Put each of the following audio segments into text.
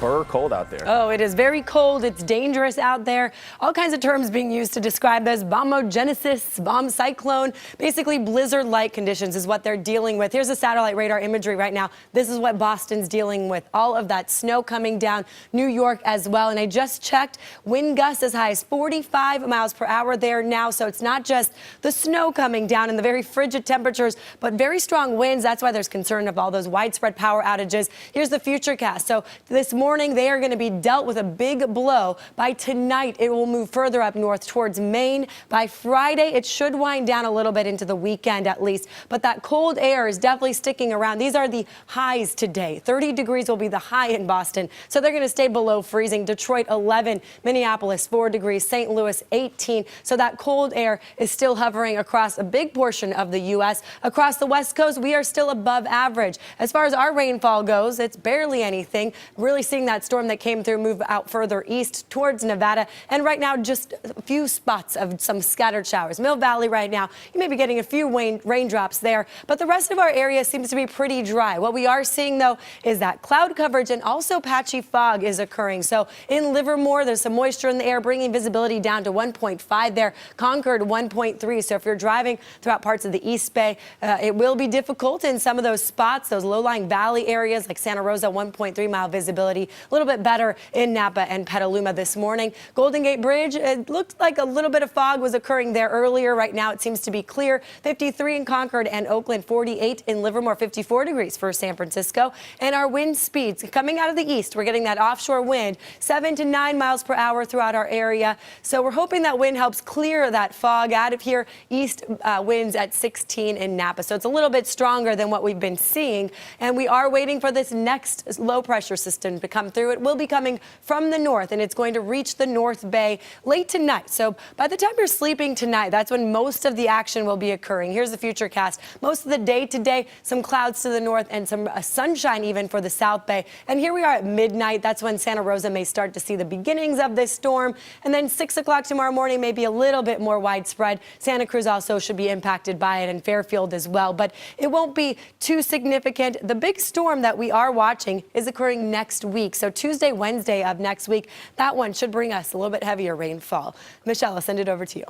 burr cold out there. Oh, it is very cold. It's dangerous out there. All kinds of terms being used to describe this. Bombogenesis, bomb cyclone. Basically, blizzard-like conditions is what they're dealing with. Here's the satellite radar imagery right now. This is what Boston's dealing with. All of that snow coming down. New York as well. And I just checked. Wind gusts as high as 45 miles per hour there now. So it's not just the snow coming down and the very frigid temperatures, but very strong winds. That's why there's concern of all those widespread power outages. Here's the futurecast. So this morning, they are going to be dealt with a big blow. By tonight, it will move further up north towards Maine. By Friday, it should wind down a little bit into the weekend at least. But that cold air is definitely sticking around. These are the highs today. 30 degrees will be the high in Boston. So they're going to stay below freezing. Detroit, 11. Minneapolis, 4 degrees. St. Louis, 18. So that cold air is still hovering across a big portion of the U.S. Across the West Coast, we are still above average. As far as our rainfall goes, it's barely anything. Really seeing that storm that came through move out further east towards Nevada. And right now, just a few spots of some scattered showers. Mill Valley right now, you may be getting a few raindrops there, but the rest of our area seems to be pretty dry. What we are seeing, though, is that cloud coverage and also patchy fog is occurring. So in Livermore, there's some moisture in the air, bringing visibility down to 1.5 there. Concord, 1.3. So if you're driving throughout parts of the East Bay, it will be difficult in some of those spots, those low-lying valley areas like Santa Rosa, 1.3-mile visibility. A little bit better in Napa and Petaluma this morning. Golden Gate Bridge, it looked like a little bit of fog was occurring there earlier. Right now, it seems to be clear. 53 in Concord and Oakland, 48 in Livermore, 54 degrees for San Francisco. And our wind speeds coming out of the east, we're getting that offshore wind, 7 to 9 miles per hour throughout our area. So we're hoping that wind helps clear that fog out of here. East winds at 16 in Napa. So it's a little bit stronger than what we've been seeing. And we are waiting for this next low pressure system to come through. It will be coming from the north, and it's going to reach the North Bay late tonight. So by the time you're sleeping tonight, that's when most of the action will be occurring. Here's the futurecast. Most of the day today, some clouds to the north and some sunshine even for the South Bay. And here we are at midnight. That's when Santa Rosa may start to see the beginnings of this storm. And then 6 o'clock tomorrow morning may be a little bit more widespread. Santa Cruz also should be impacted by it, and Fairfield as well. But it won't be too significant. The big storm that we are watching is occurring next week. So Tuesday, Wednesday of next week, that one should bring us a little bit heavier rainfall. Michelle, I'll send it over to you.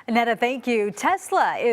Neda, thank you. Tesla is